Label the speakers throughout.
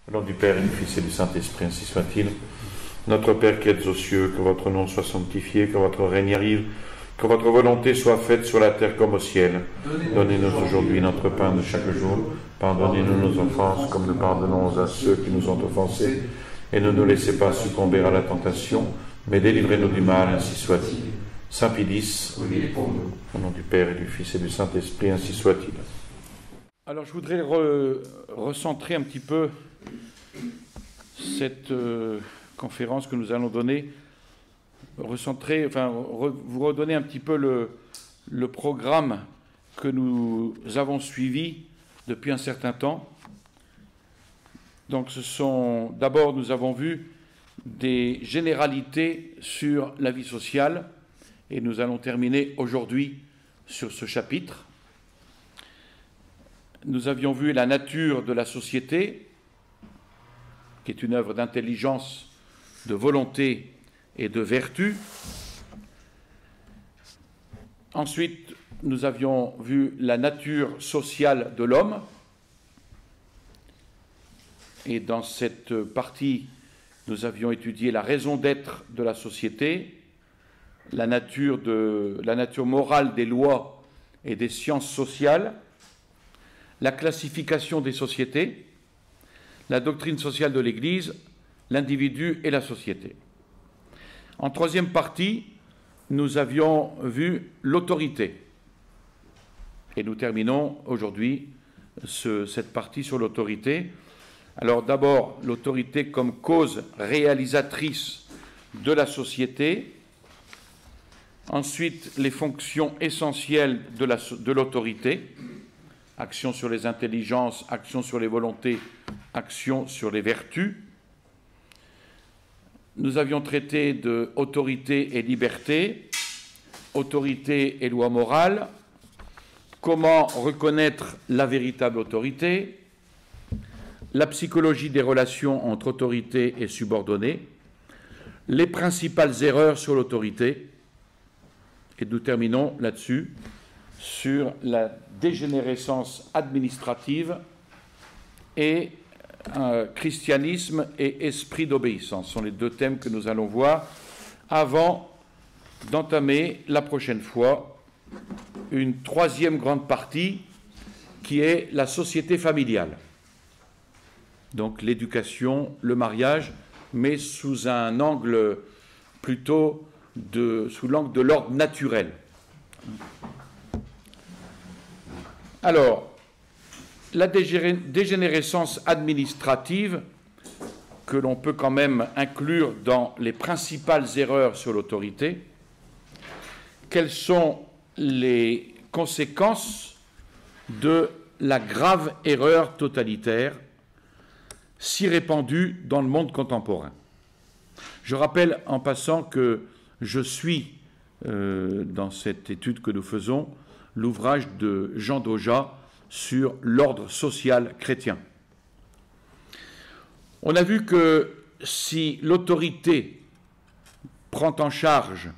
Speaker 1: Au nom du Père et du Fils et du Saint-Esprit, ainsi soit-il. Notre Père qui êtes aux cieux, que votre nom soit sanctifié, que votre règne arrive, que votre volonté soit faite sur la terre comme au ciel. Donnez-nous aujourd'hui notre pain de chaque jour. Pardonnez-nous nos offenses, comme nous pardonnons à ceux qui nous ont offensés. Et ne nous laissez pas succomber à la tentation, mais délivrez-nous du mal, ainsi soit-il. Saint Pie X, au nom du Père et du Fils et du Saint-Esprit, ainsi soit-il.
Speaker 2: Alors je voudrais recentrer un petit peu cette conférence que nous allons donner, vous redonner un petit peu le programme que nous avons suivi depuis un certain temps. Donc d'abord nous avons vu des généralités sur la vie sociale et nous allons terminer aujourd'hui sur ce chapitre. Nous avions vu la nature de la société, qui est une œuvre d'intelligence, de volonté et de vertu. Ensuite, nous avions vu la nature sociale de l'homme. Et dans cette partie, nous avions étudié la raison d'être de la société, la nature morale des lois et des sciences sociales, la classification des sociétés, la doctrine sociale de l'Église, l'individu et la société. En troisième partie, nous avions vu l'autorité. Et nous terminons aujourd'hui cette partie sur l'autorité. Alors d'abord, l'autorité comme cause réalisatrice de la société. Ensuite, les fonctions essentielles de l'autorité. Action sur les intelligences, action sur les volontés, action sur les vertus. Nous avions traité de autorité et liberté, autorité et loi morale, comment reconnaître la véritable autorité, la psychologie des relations entre autorité et subordonnée, les principales erreurs sur l'autorité, et nous terminons là-dessus sur la dégénérescence administrative et christianisme et esprit d'obéissance. Ce sont les deux thèmes que nous allons voir avant d'entamer la prochaine fois une troisième grande partie qui est la société familiale. Donc l'éducation, le mariage, mais sous un angle plutôt sous l'angle de l'ordre naturel. Alors, la dégénérescence administrative, que l'on peut quand même inclure dans les principales erreurs sur l'autorité, quelles sont les conséquences de la grave erreur totalitaire si répandue dans le monde contemporain. Je rappelle en passant que je suis, dans cette étude que nous faisons, l'ouvrage de Jean Dauja sur l'ordre social chrétien. On a vu que si l'autorité prend en charge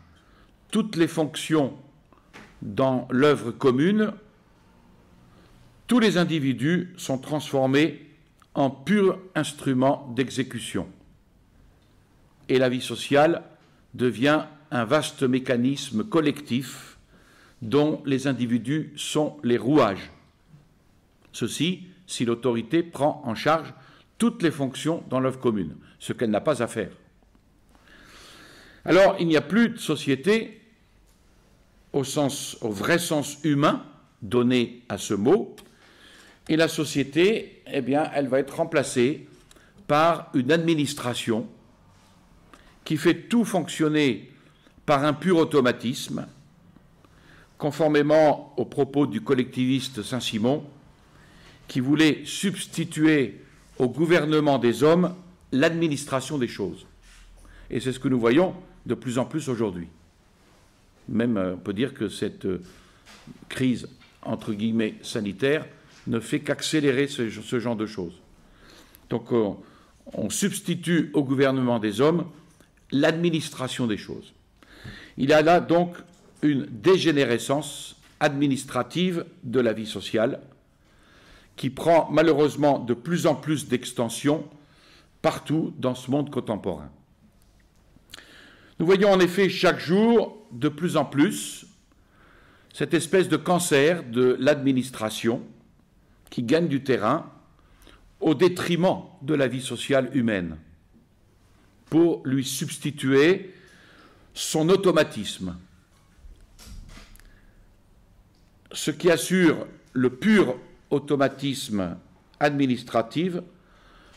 Speaker 2: toutes les fonctions dans l'œuvre commune, tous les individus sont transformés en purs instruments d'exécution. Et la vie sociale devient un vaste mécanisme collectif dont les individus sont les rouages. Ceci, si l'autorité prend en charge toutes les fonctions dans l'œuvre commune, ce qu'elle n'a pas à faire. Alors, il n'y a plus de société au vrai sens humain donné à ce mot, et la société, eh bien, elle va être remplacée par une administration qui fait tout fonctionner par un pur automatisme, conformément aux propos du collectiviste Saint-Simon, qui voulait substituer au gouvernement des hommes l'administration des choses. Et c'est ce que nous voyons de plus en plus aujourd'hui. Même, on peut dire que cette crise, entre guillemets, sanitaire, ne fait qu'accélérer ce genre de choses. Donc, on substitue au gouvernement des hommes l'administration des choses. Il y a là donc une dégénérescence administrative de la vie sociale qui prend malheureusement de plus en plus d'extension partout dans ce monde contemporain. Nous voyons en effet chaque jour, de plus en plus, cette espèce de cancer de l'administration qui gagne du terrain au détriment de la vie sociale humaine, pour lui substituer son automatisme. Ce qui assure le pur automatisme administratif,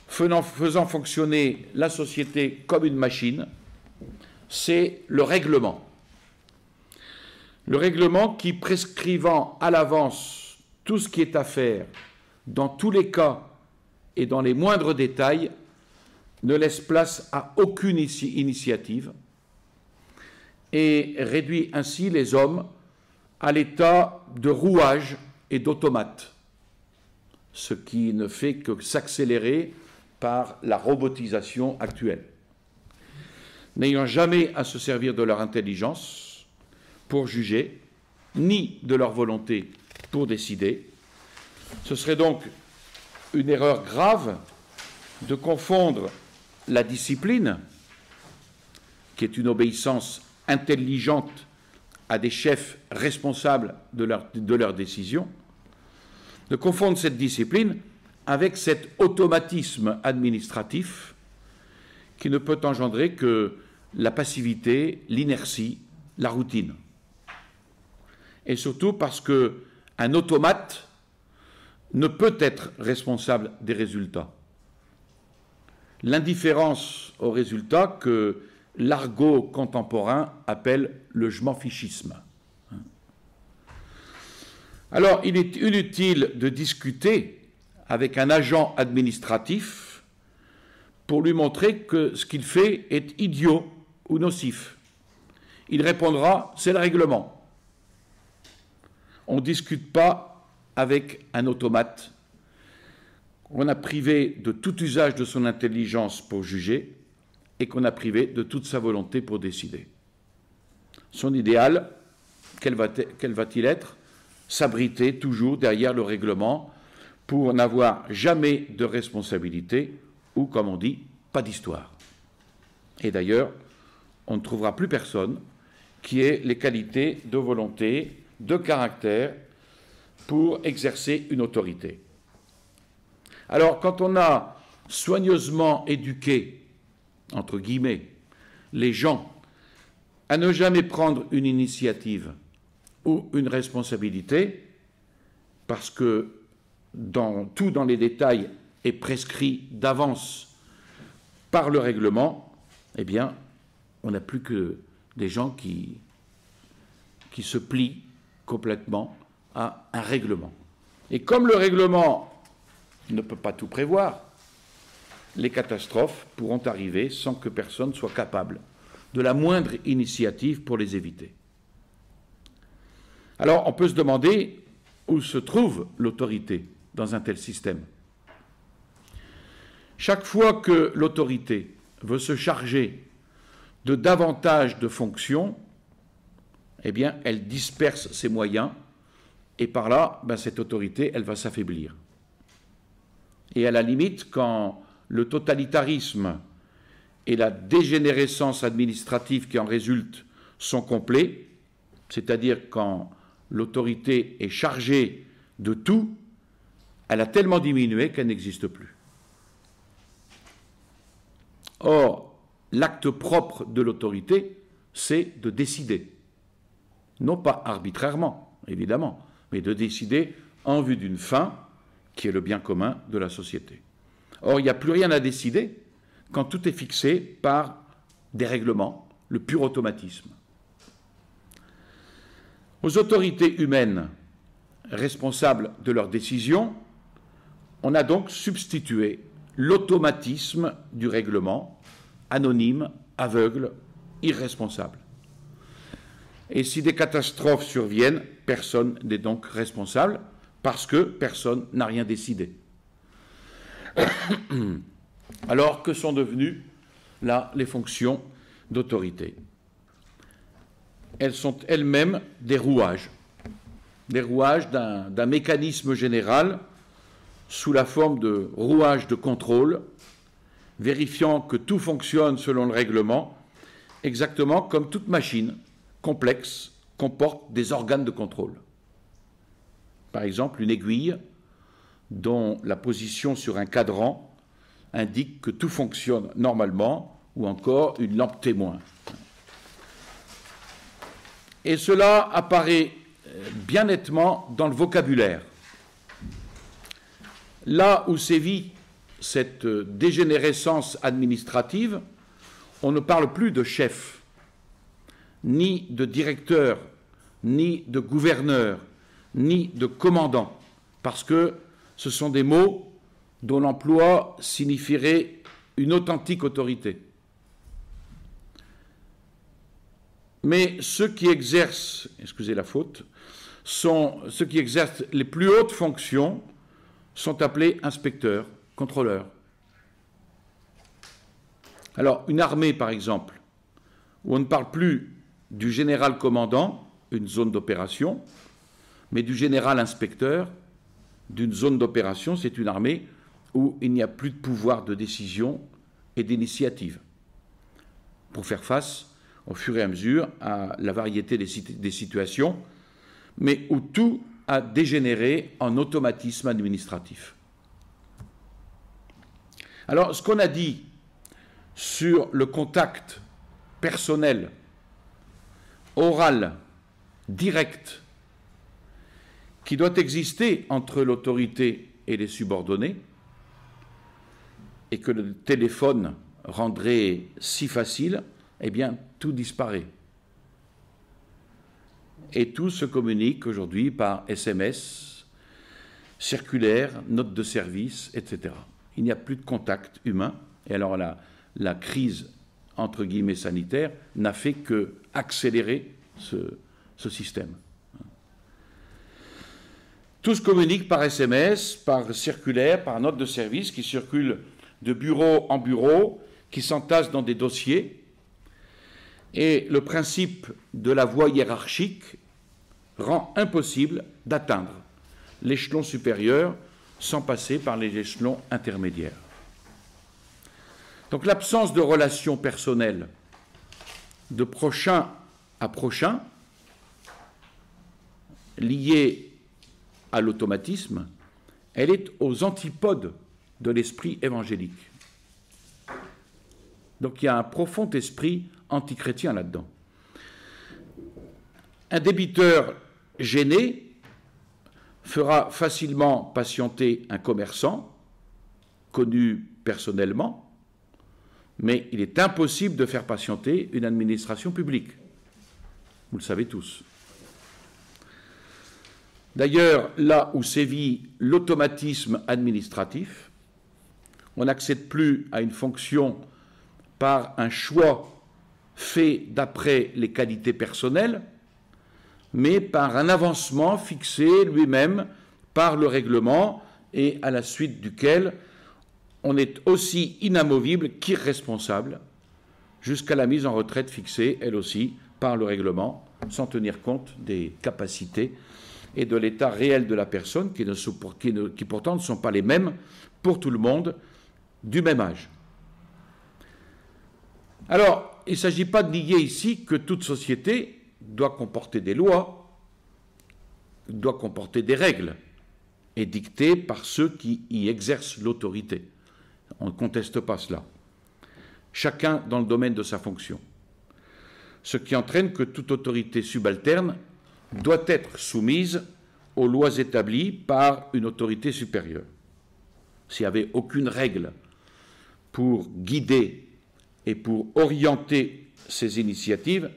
Speaker 2: faisant fonctionner la société comme une machine, c'est le règlement. Le règlement qui, prescrivant à l'avance tout ce qui est à faire, dans tous les cas et dans les moindres détails, ne laisse place à aucune initiative et réduit ainsi les hommes à l'état de rouage et d'automate, ce qui ne fait que s'accélérer par la robotisation actuelle. N'ayant jamais à se servir de leur intelligence pour juger, ni de leur volonté pour décider, ce serait donc une erreur grave de confondre la discipline, qui est une obéissance intelligente à des chefs responsables de leurs décisions, de confondre cette discipline avec cet automatisme administratif qui ne peut engendrer que la passivité, l'inertie, la routine. Et surtout parce qu'un automate ne peut être responsable des résultats. L'indifférence aux résultats que l'argot contemporain appelle le je m'en fichisme. Alors, il est inutile de discuter avec un agent administratif pour lui montrer que ce qu'il fait est idiot ou nocif. Il répondra, c'est le règlement. On ne discute pas avec un automate. On a privé de tout usage de son intelligence pour juger et qu'on a privé de toute sa volonté pour décider. Son idéal, quel va-t-il être? S'abriter toujours derrière le règlement pour n'avoir jamais de responsabilité ou, comme on dit, pas d'histoire. Et d'ailleurs, on ne trouvera plus personne qui ait les qualités de volonté, de caractère pour exercer une autorité. Alors, quand on a soigneusement éduqué, entre guillemets, les gens à ne jamais prendre une initiative ou une responsabilité, parce que tout dans les détails est prescrit d'avance par le règlement, eh bien, on n'a plus que des gens qui se plient complètement à un règlement. Et comme le règlement ne peut pas tout prévoir, les catastrophes pourront arriver sans que personne soit capable de la moindre initiative pour les éviter. Alors, on peut se demander où se trouve l'autorité dans un tel système. Chaque fois que l'autorité veut se charger de davantage de fonctions, eh bien, elle disperse ses moyens et par là, cette autorité, elle va s'affaiblir. Et à la limite, quand le totalitarisme et la dégénérescence administrative qui en résulte sont complets, c'est-à-dire quand l'autorité est chargée de tout, elle a tellement diminué qu'elle n'existe plus. Or, l'acte propre de l'autorité, c'est de décider. Non pas arbitrairement, évidemment, mais de décider en vue d'une fin qui est le bien commun de la société. Or, il n'y a plus rien à décider quand tout est fixé par des règlements, le pur automatisme. Aux autorités humaines responsables de leurs décisions, on a donc substitué l'automatisme du règlement, anonyme, aveugle, irresponsable. Et si des catastrophes surviennent, personne n'est donc responsable parce que personne n'a rien décidé. Alors, que sont devenues, là, les fonctions d'autorité? Elles sont elles-mêmes des rouages d'un mécanisme général sous la forme de rouages de contrôle vérifiant que tout fonctionne selon le règlement, exactement comme toute machine complexe comporte des organes de contrôle. Par exemple, une aiguille dont la position sur un cadran indique que tout fonctionne normalement, ou encore une lampe témoin. Et cela apparaît bien nettement dans le vocabulaire. Là où sévit cette dégénérescence administrative, on ne parle plus de chef, ni de directeur, ni de gouverneur, ni de commandant, parce que ce sont des mots dont l'emploi signifierait une authentique autorité. Mais ceux qui exercent, excusez la faute, ceux qui exercent les plus hautes fonctions sont appelés inspecteurs, contrôleurs. Alors, une armée, par exemple, où on ne parle plus du général commandant, une zone d'opération, mais du général inspecteur d'une zone d'opération, c'est une armée où il n'y a plus de pouvoir de décision et d'initiative pour faire face au fur et à mesure à la variété des situations, mais où tout a dégénéré en automatisme administratif. Alors, ce qu'on a dit sur le contact personnel, oral, direct, qui doit exister entre l'autorité et les subordonnés, et que le téléphone rendrait si facile, eh bien, tout disparaît. Et tout se communique aujourd'hui par SMS, circulaires, notes de service, etc. Il n'y a plus de contact humain. Et alors la crise, entre guillemets, sanitaire, n'a fait que accélérer ce système. Tout se communique par SMS, par circulaire, par note de service qui circulent de bureau en bureau, qui s'entassent dans des dossiers. Et le principe de la voie hiérarchique rend impossible d'atteindre l'échelon supérieur sans passer par les échelons intermédiaires. Donc l'absence de relations personnelles de prochain à prochain, liée à l'automatisme, elle est aux antipodes de l'esprit évangélique. Donc il y a un profond esprit antichrétien là-dedans. Un débiteur gêné fera facilement patienter un commerçant, connu personnellement, mais il est impossible de faire patienter une administration publique. Vous le savez tous. D'ailleurs, là où sévit l'automatisme administratif, on n'accède plus à une fonction par un choix fait d'après les qualités personnelles, mais par un avancement fixé lui-même par le règlement et à la suite duquel on est aussi inamovible qu'irresponsable jusqu'à la mise en retraite fixée, elle aussi, par le règlement, sans tenir compte des capacités et de l'état réel de la personne qui pourtant ne sont pas les mêmes pour tout le monde du même âge. Alors, il ne s'agit pas de nier ici que toute société doit comporter des lois, doit comporter des règles, et dictées par ceux qui y exercent l'autorité. On ne conteste pas cela. Chacun dans le domaine de sa fonction. Ce qui entraîne que toute autorité subalterne doit être soumise aux lois établies par une autorité supérieure. S'il n'y avait aucune règle pour guider et pour orienter ces initiatives,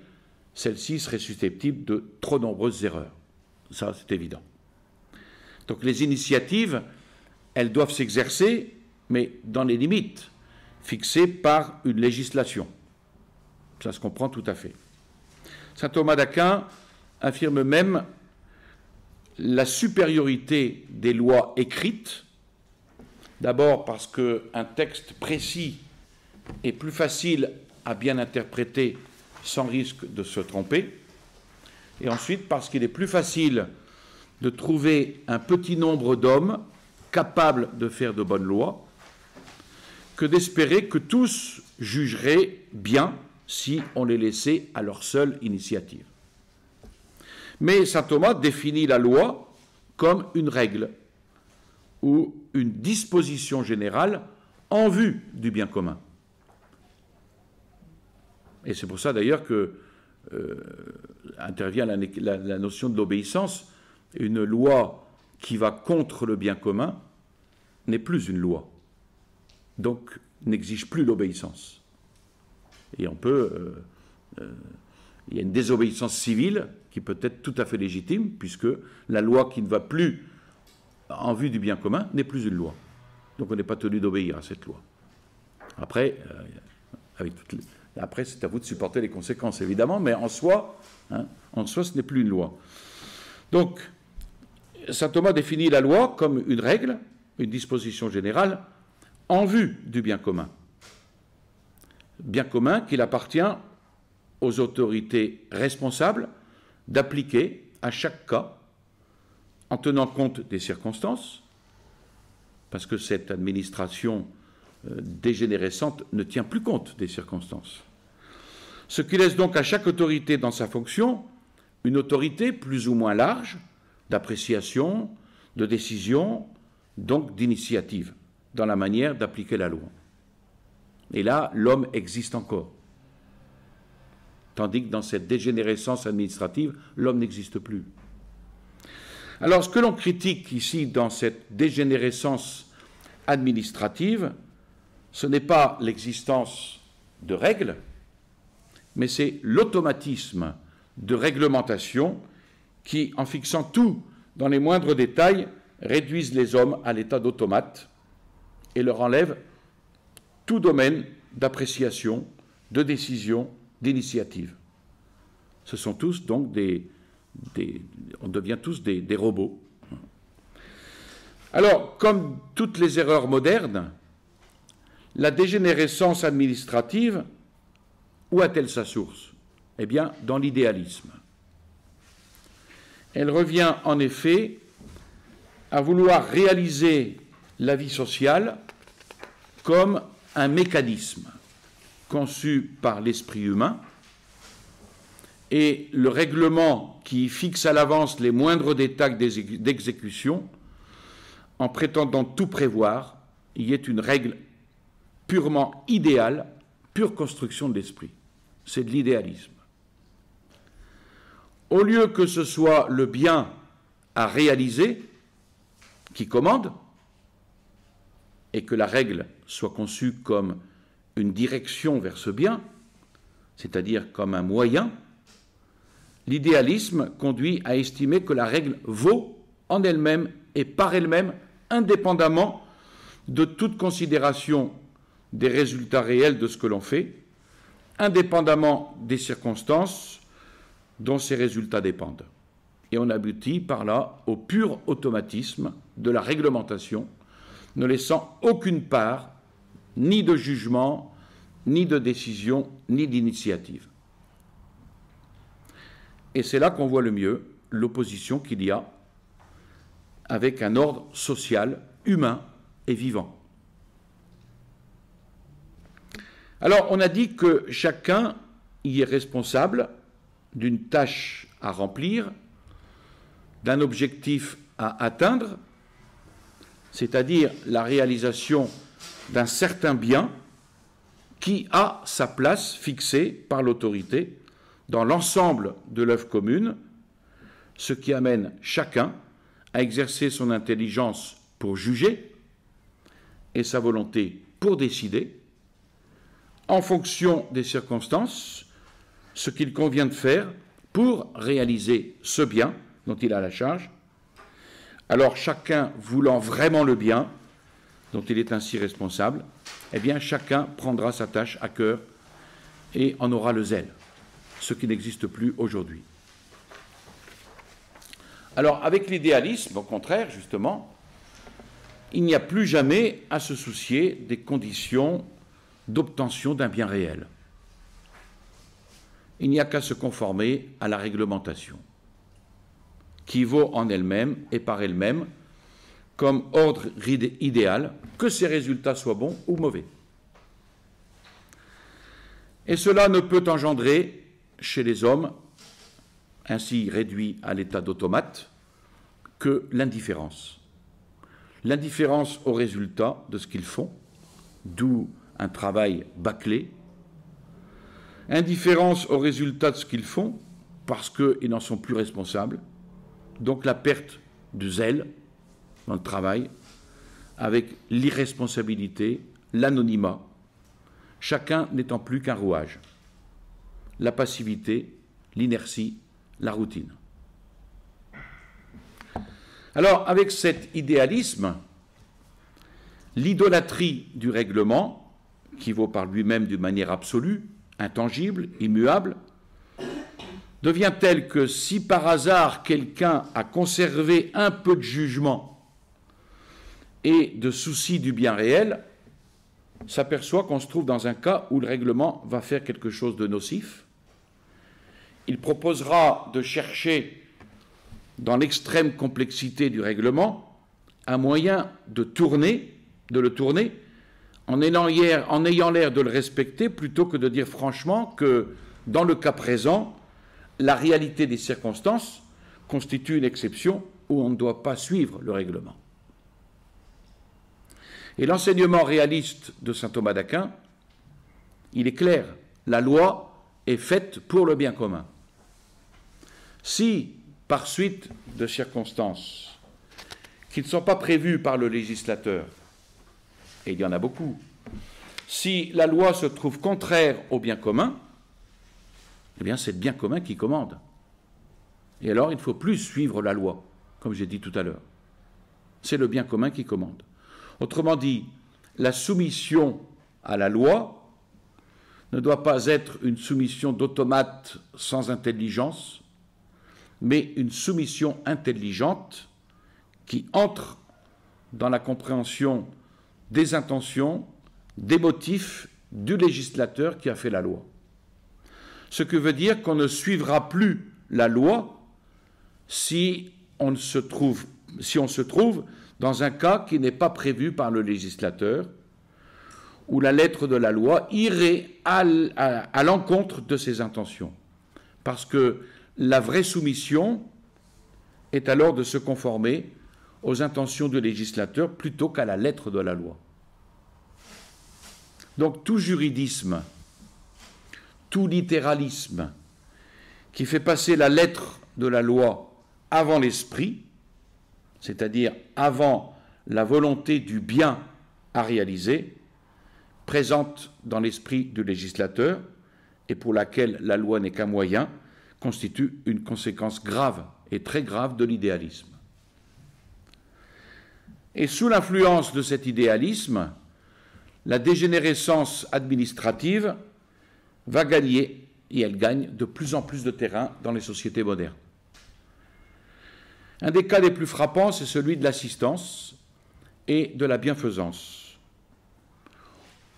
Speaker 2: celles-ci seraient susceptibles de trop nombreuses erreurs. Ça, c'est évident. Donc les initiatives, elles doivent s'exercer, mais dans les limites fixées par une législation. Ça se comprend tout à fait. Saint Thomas d'Aquin affirme même la supériorité des lois écrites, d'abord parce qu'un texte précis est plus facile à bien interpréter sans risque de se tromper, et ensuite parce qu'il est plus facile de trouver un petit nombre d'hommes capables de faire de bonnes lois que d'espérer que tous jugeraient bien si on les laissait à leur seule initiative. Mais saint Thomas définit la loi comme une règle ou une disposition générale en vue du bien commun. Et c'est pour ça d'ailleurs que intervient la notion de l'obéissance. Une loi qui va contre le bien commun n'est plus une loi, donc n'exige plus l'obéissance. Et on peut... il y a une désobéissance civile qui peut être tout à fait légitime, puisque la loi qui ne va plus en vue du bien commun n'est plus une loi. Donc on n'est pas tenu d'obéir à cette loi. Après, après c'est à vous de supporter les conséquences, évidemment, mais en soi, ce n'est plus une loi. Donc, saint Thomas définit la loi comme une règle, une disposition générale, en vue du bien commun. Bien commun qu'il appartient aux autorités responsables d'appliquer à chaque cas, en tenant compte des circonstances, parce que cette administration dégénérescente ne tient plus compte des circonstances. Ce qui laisse donc à chaque autorité dans sa fonction une autorité plus ou moins large d'appréciation, de décision, donc d'initiative, dans la manière d'appliquer la loi. Et là, l'homme existe encore. Tandis que dans cette dégénérescence administrative, l'homme n'existe plus. Alors, ce que l'on critique ici dans cette dégénérescence administrative, ce n'est pas l'existence de règles, mais c'est l'automatisme de réglementation qui, en fixant tout dans les moindres détails, réduisent les hommes à l'état d'automates et leur enlèvent tout domaine d'appréciation, de décision, d'initiative. Ce sont tous donc on devient tous des robots. Alors, comme toutes les erreurs modernes, la dégénérescence administrative, où a-t-elle sa source? Eh bien, dans l'idéalisme. Elle revient en effet à vouloir réaliser la vie sociale comme un mécanisme conçu par l'esprit humain, et le règlement qui fixe à l'avance les moindres détails d'exécution, en prétendant tout prévoir, y est une règle purement idéale, pure construction de l'esprit. C'est de l'idéalisme. Au lieu que ce soit le bien à réaliser qui commande, et que la règle soit conçue comme une direction vers ce bien, c'est-à-dire comme un moyen, l'idéalisme conduit à estimer que la règle vaut en elle-même et par elle-même, indépendamment de toute considération des résultats réels de ce que l'on fait, indépendamment des circonstances dont ces résultats dépendent. Et on aboutit par là au pur automatisme de la réglementation, ne laissant aucune part ni de jugement, ni de décision, ni d'initiative. Et c'est là qu'on voit le mieux l'opposition qu'il y a avec un ordre social, humain et vivant. Alors, on a dit que chacun y est responsable d'une tâche à remplir, d'un objectif à atteindre, c'est-à-dire la réalisation d'un certain bien qui a sa place fixée par l'autorité dans l'ensemble de l'œuvre commune, ce qui amène chacun à exercer son intelligence pour juger et sa volonté pour décider, en fonction des circonstances, ce qu'il convient de faire pour réaliser ce bien dont il a la charge. Alors chacun voulant vraiment le bien, dont il est ainsi responsable, eh bien chacun prendra sa tâche à cœur et en aura le zèle, ce qui n'existe plus aujourd'hui. Alors avec l'idéalisme, au contraire, justement, il n'y a plus jamais à se soucier des conditions d'obtention d'un bien réel. Il n'y a qu'à se conformer à la réglementation, qui vaut en elle-même et par elle-même comme ordre idéal, que ses résultats soient bons ou mauvais. Et cela ne peut engendrer chez les hommes, ainsi réduits à l'état d'automate, que l'indifférence. L'indifférence au résultat de ce qu'ils font, d'où un travail bâclé. Indifférence au résultat de ce qu'ils font, parce qu'ils n'en sont plus responsables. Donc la perte du zèle dans le travail, avec l'irresponsabilité, l'anonymat, chacun n'étant plus qu'un rouage. La passivité, l'inertie, la routine. Alors, avec cet idéalisme, l'idolâtrie du règlement, qui vaut par lui-même d'une manière absolue, intangible, immuable, devient telle que si par hasard quelqu'un a conservé un peu de jugement et de souci du bien réel, s'aperçoit qu'on se trouve dans un cas où le règlement va faire quelque chose de nocif. Il proposera de chercher, dans l'extrême complexité du règlement, un moyen de le tourner, en ayant l'air de le respecter, plutôt que de dire franchement que, dans le cas présent, la réalité des circonstances constitue une exception où on ne doit pas suivre le règlement. Et l'enseignement réaliste de saint Thomas d'Aquin, il est clair, la loi est faite pour le bien commun. Si, par suite de circonstances qui ne sont pas prévues par le législateur, et il y en a beaucoup, si la loi se trouve contraire au bien commun, eh bien c'est le bien commun qui commande. Et alors il ne faut plus suivre la loi, comme j'ai dit tout à l'heure. C'est le bien commun qui commande. Autrement dit, la soumission à la loi ne doit pas être une soumission d'automate sans intelligence, mais une soumission intelligente qui entre dans la compréhension des intentions, des motifs du législateur qui a fait la loi. Ce que veut dire qu'on ne suivra plus la loi si on se trouve dans un cas qui n'est pas prévu par le législateur, où la lettre de la loi irait à l'encontre de ses intentions. Parce que la vraie soumission est alors de se conformer aux intentions du législateur plutôt qu'à la lettre de la loi. Donc tout juridisme, tout littéralisme qui fait passer la lettre de la loi avant l'esprit, c'est-à-dire avant la volonté du bien à réaliser, présente dans l'esprit du législateur et pour laquelle la loi n'est qu'un moyen, constitue une conséquence grave et très grave de l'idéalisme. Et sous l'influence de cet idéalisme, la dégénérescence administrative va gagner, et elle gagne de plus en plus de terrain dans les sociétés modernes. Un des cas les plus frappants, c'est celui de l'assistance et de la bienfaisance,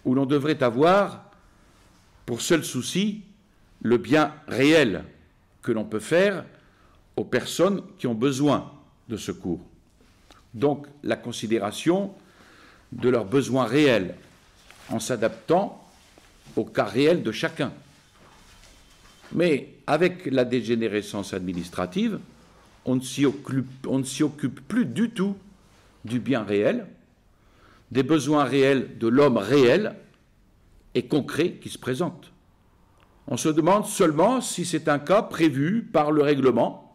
Speaker 2: où l'on devrait avoir pour seul souci le bien réel que l'on peut faire aux personnes qui ont besoin de secours. Donc la considération de leurs besoins réels en s'adaptant au cas réel de chacun. Mais avec la dégénérescence administrative, on ne s'y occupe plus du tout du bien réel, des besoins réels de l'homme réel et concret qui se présente. On se demande seulement si c'est un cas prévu par le règlement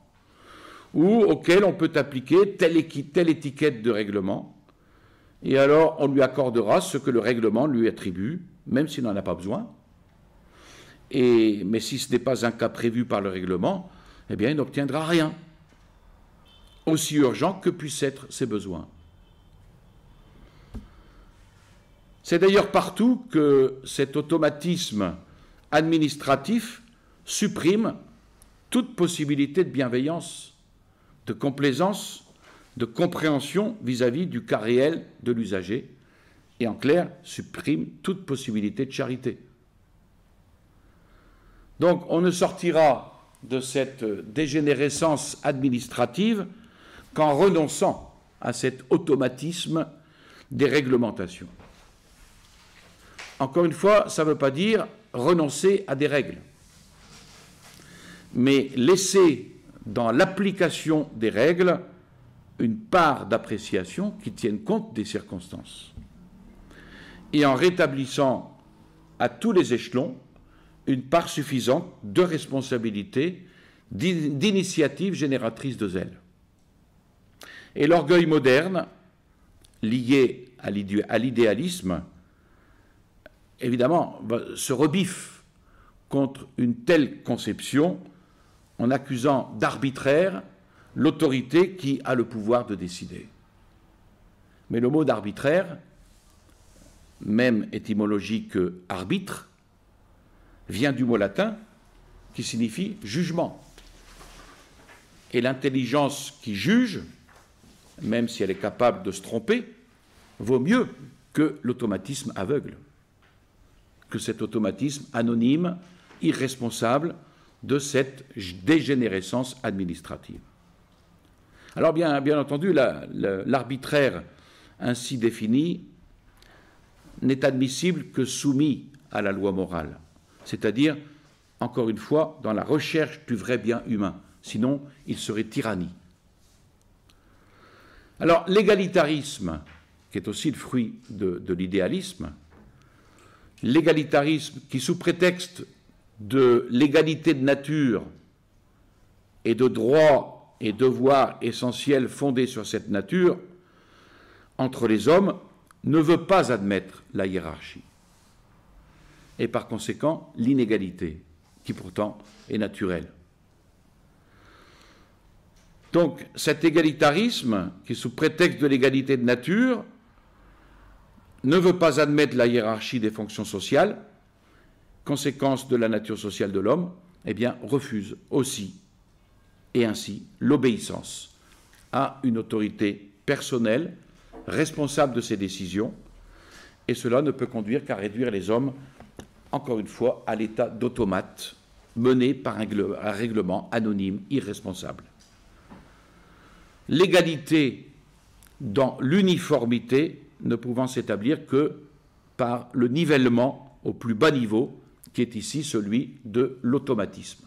Speaker 2: ou auquel on peut appliquer telle étiquette de règlement, et alors on lui accordera ce que le règlement lui attribue, même s'il n'en a pas besoin. Mais si ce n'est pas un cas prévu par le règlement, eh bien il n'obtiendra rien, aussi urgent que puissent être ses besoins. C'est d'ailleurs partout que cet automatisme administratif supprime toute possibilité de bienveillance, de complaisance, de compréhension vis-à-vis du cas réel de l'usager, et en clair, supprime toute possibilité de charité. Donc on ne sortira de cette dégénérescence administrative qu'en renonçant à cet automatisme des réglementations. Encore une fois, ça ne veut pas dire renoncer à des règles, mais laisser dans l'application des règles une part d'appréciation qui tienne compte des circonstances, et en rétablissant à tous les échelons une part suffisante de responsabilité, d'initiative génératrice de zèle. Et l'orgueil moderne, lié à l'idéalisme, évidemment, se rebiffe contre une telle conception en accusant d'arbitraire l'autorité qui a le pouvoir de décider. Mais le mot d'arbitraire, même étymologique que arbitre, vient du mot latin qui signifie jugement. Et l'intelligence qui juge, même si elle est capable de se tromper, vaut mieux que l'automatisme aveugle, que cet automatisme anonyme, irresponsable de cette dégénérescence administrative. Alors bien entendu, l'arbitraire ainsi défini n'est admissible que soumis à la loi morale, c'est-à-dire, encore une fois, dans la recherche du vrai bien humain, sinon il serait tyrannie. Alors l'égalitarisme, qui est aussi le fruit de l'idéalisme, l'égalitarisme qui, sous prétexte de l'égalité de nature et de droits et devoirs essentiels fondés sur cette nature entre les hommes, ne veut pas admettre la hiérarchie et par conséquent l'inégalité, qui pourtant est naturelle. Donc cet égalitarisme, qui sous prétexte de l'égalité de nature, ne veut pas admettre la hiérarchie des fonctions sociales, conséquence de la nature sociale de l'homme, eh bien refuse aussi, et ainsi, l'obéissance à une autorité personnelle, responsable de ses décisions, et cela ne peut conduire qu'à réduire les hommes, encore une fois, à l'état d'automate, mené par un règlement anonyme, irresponsable. L'égalité dans l'uniformité ne pouvant s'établir que par le nivellement au plus bas niveau, qui est ici celui de l'automatisme.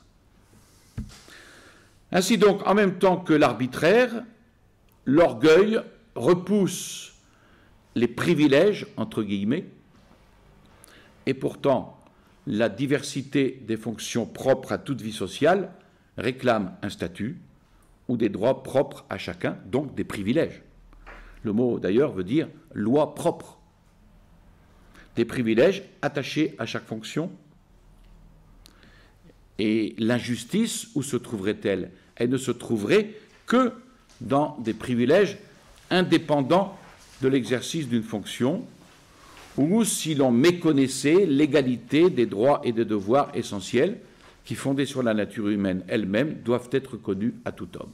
Speaker 2: Ainsi donc, en même temps que l'arbitraire, l'orgueil repousse les privilèges, entre guillemets, et pourtant la diversité des fonctions propres à toute vie sociale réclame un statut ou des droits propres à chacun, donc des privilèges. Le mot d'ailleurs veut dire loi propre. Des privilèges attachés à chaque fonction. Et l'injustice, où se trouverait-elle? Elle ne se trouverait que dans des privilèges indépendants de l'exercice d'une fonction, ou si l'on méconnaissait l'égalité des droits et des devoirs essentiels qui, fondés sur la nature humaine elle-même, doivent être connus à tout homme.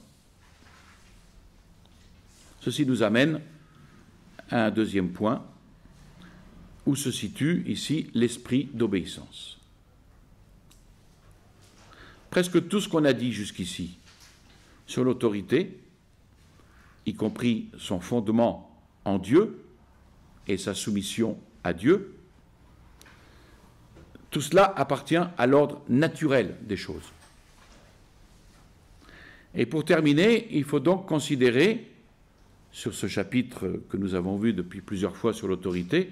Speaker 2: Ceci nous amène à un deuxième point, où se situe ici l'esprit d'obéissance. Presque tout ce qu'on a dit jusqu'ici sur l'autorité, y compris son fondement en Dieu et sa soumission à Dieu, tout cela appartient à l'ordre naturel des choses. Et pour terminer, il faut donc considérer, sur ce chapitre que nous avons vu depuis plusieurs fois sur l'autorité,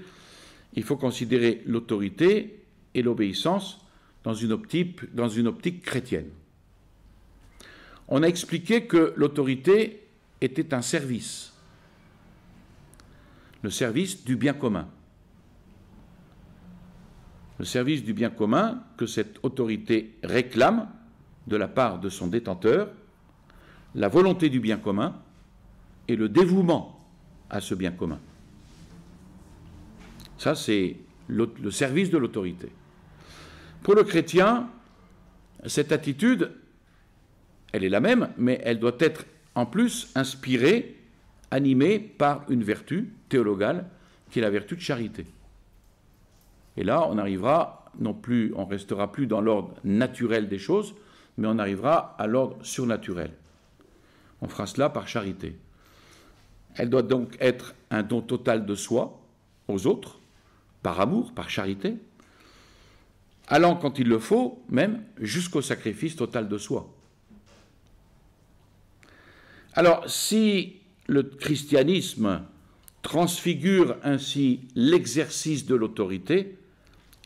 Speaker 2: il faut considérer l'autorité et l'obéissance dans une optique chrétienne. On a expliqué que l'autorité était un service, le service du bien commun. Le service du bien commun que cette autorité réclame de la part de son détenteur, la volonté du bien commun et le dévouement à ce bien commun. Ça, c'est le service de l'autorité. Pour le chrétien, cette attitude, elle est la même, mais elle doit être en plus inspirée, animée par une vertu théologale, qui est la vertu de charité. Et là, on arrivera non plus, on restera plus dans l'ordre naturel des choses, mais on arrivera à l'ordre surnaturel. On fera cela par charité. Elle doit donc être un don total de soi aux autres, par amour, par charité, allant quand il le faut, même jusqu'au sacrifice total de soi. Alors, si le christianisme transfigure ainsi l'exercice de l'autorité,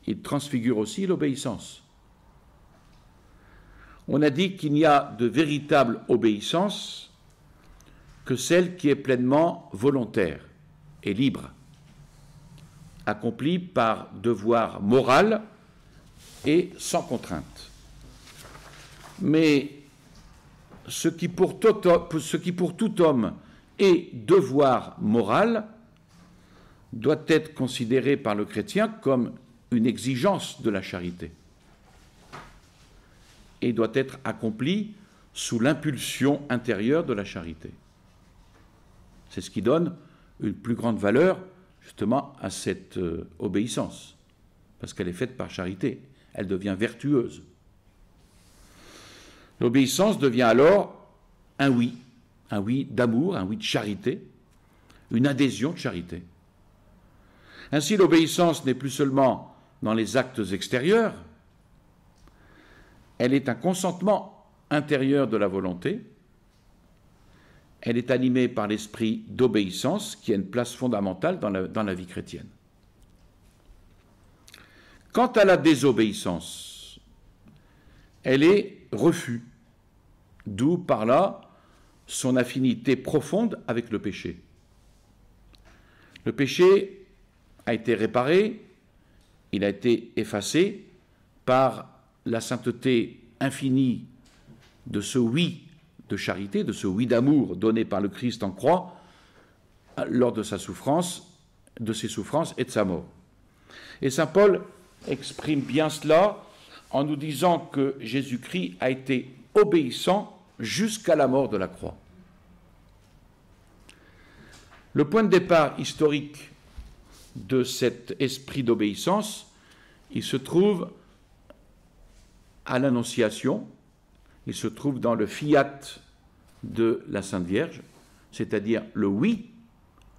Speaker 2: il transfigure aussi l'obéissance. On a dit qu'il n'y a de véritable obéissance que celle qui est pleinement volontaire et libre, accomplie par devoir moral et sans contrainte. Mais ce qui pour tout homme est devoir moral doit être considéré par le chrétien comme une exigence de la charité et doit être accompli sous l'impulsion intérieure de la charité. C'est ce qui donne une plus grande valeur justement à cette obéissance, parce qu'elle est faite par charité, elle devient vertueuse. L'obéissance devient alors un oui d'amour, un oui de charité, une adhésion de charité. Ainsi, l'obéissance n'est plus seulement dans les actes extérieurs, elle est un consentement intérieur de la volonté, elle est animée par l'esprit d'obéissance qui a une place fondamentale dans la vie chrétienne. Quant à la désobéissance, elle est refus, d'où par là son affinité profonde avec le péché. Le péché a été réparé, il a été effacé par la sainteté infinie de ce oui de charité, de ce oui d'amour donné par le Christ en croix lors de sa souffrance, de ses souffrances et de sa mort. Et saint Paul exprime bien cela en nous disant que Jésus-Christ a été obéissant jusqu'à la mort de la croix. Le point de départ historique de cet esprit d'obéissance, il se trouve à l'Annonciation, il se trouve dans le fiat de la Sainte Vierge, c'est-à-dire le oui,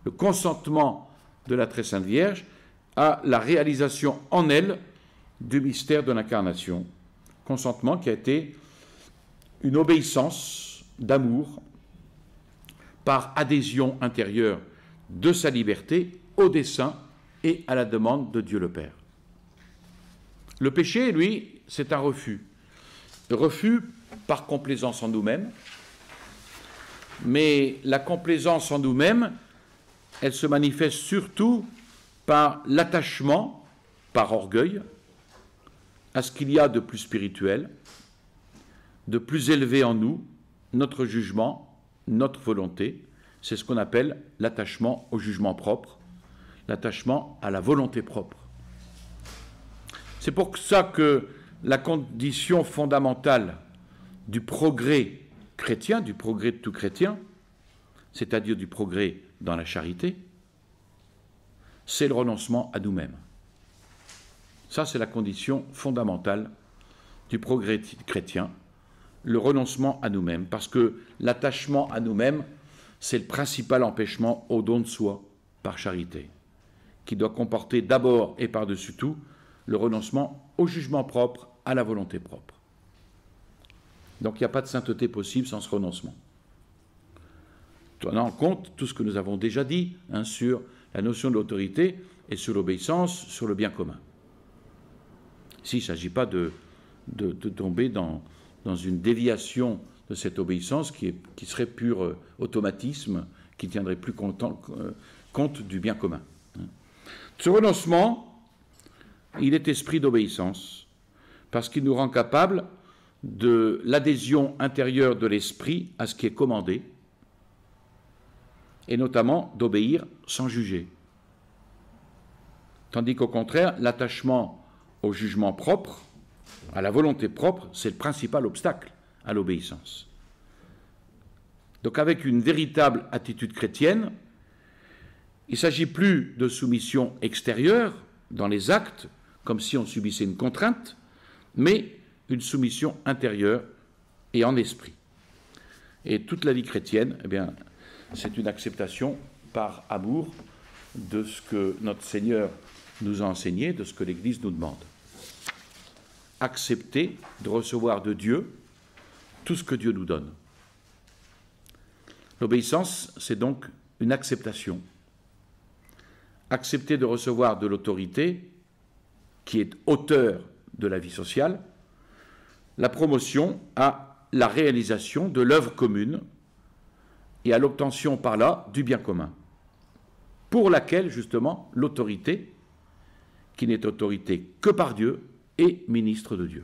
Speaker 2: le consentement de la Très Sainte Vierge à la réalisation en elle du mystère de l'incarnation. Consentement qui a été une obéissance d'amour par adhésion intérieure de sa liberté au dessein et à la demande de Dieu le Père. Le péché, lui, c'est un refus. Le refus par complaisance en nous-mêmes, mais la complaisance en nous-mêmes, elle se manifeste surtout par l'attachement, par orgueil, à ce qu'il y a de plus spirituel, de plus élevé en nous, notre jugement, notre volonté. C'est ce qu'on appelle l'attachement au jugement propre, l'attachement à la volonté propre. C'est pour ça que la condition fondamentale du progrès chrétien, du progrès de tout chrétien, c'est-à-dire du progrès dans la charité, c'est le renoncement à nous-mêmes. Ça, c'est la condition fondamentale du progrès chrétien, le renoncement à nous-mêmes, parce que l'attachement à nous-mêmes, c'est le principal empêchement au don de soi par charité, qui doit comporter d'abord et par-dessus tout le renoncement au jugement propre, à la volonté propre. Donc il n'y a pas de sainteté possible sans ce renoncement. Tenant en compte tout ce que nous avons déjà dit sur la notion de l'autorité et sur l'obéissance, sur le bien commun. Ici, il ne s'agit pas de tomber dans une déviation de cette obéissance qui serait pur automatisme, qui ne tiendrait plus compte du bien commun. Ce renoncement, il est esprit d'obéissance, parce qu'il nous rend capables de l'adhésion intérieure de l'esprit à ce qui est commandé, et notamment d'obéir sans juger. Tandis qu'au contraire, l'attachement au jugement propre, à la volonté propre, c'est le principal obstacle à l'obéissance. Donc avec une véritable attitude chrétienne, il ne s'agit plus de soumission extérieure dans les actes, comme si on subissait une contrainte, mais une soumission intérieure et en esprit. Et toute la vie chrétienne, eh bien, c'est une acceptation par amour de ce que notre Seigneur nous a enseigné, de ce que l'Église nous demande. accepter de recevoir de Dieu tout ce que Dieu nous donne. L'obéissance, c'est donc une acceptation. Accepter de recevoir de l'autorité qui est auteur de la vie sociale, la promotion à la réalisation de l'œuvre commune et à l'obtention par là du bien commun, pour laquelle justement l'autorité, qui n'est autorité que par Dieu, est ministre de Dieu.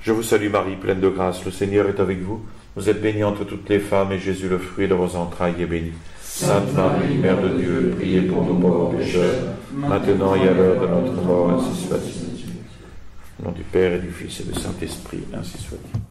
Speaker 1: Je vous salue Marie, pleine de grâce, le Seigneur est avec vous. Vous êtes bénie entre toutes les femmes, et Jésus, le fruit de vos entrailles, est béni. Sainte Marie, Mère de Dieu, priez pour nous pauvres pécheurs, maintenant et à l'heure de notre mort, ainsi soit-il. Au nom du Père et du Fils et du Saint-Esprit, ainsi soit-il.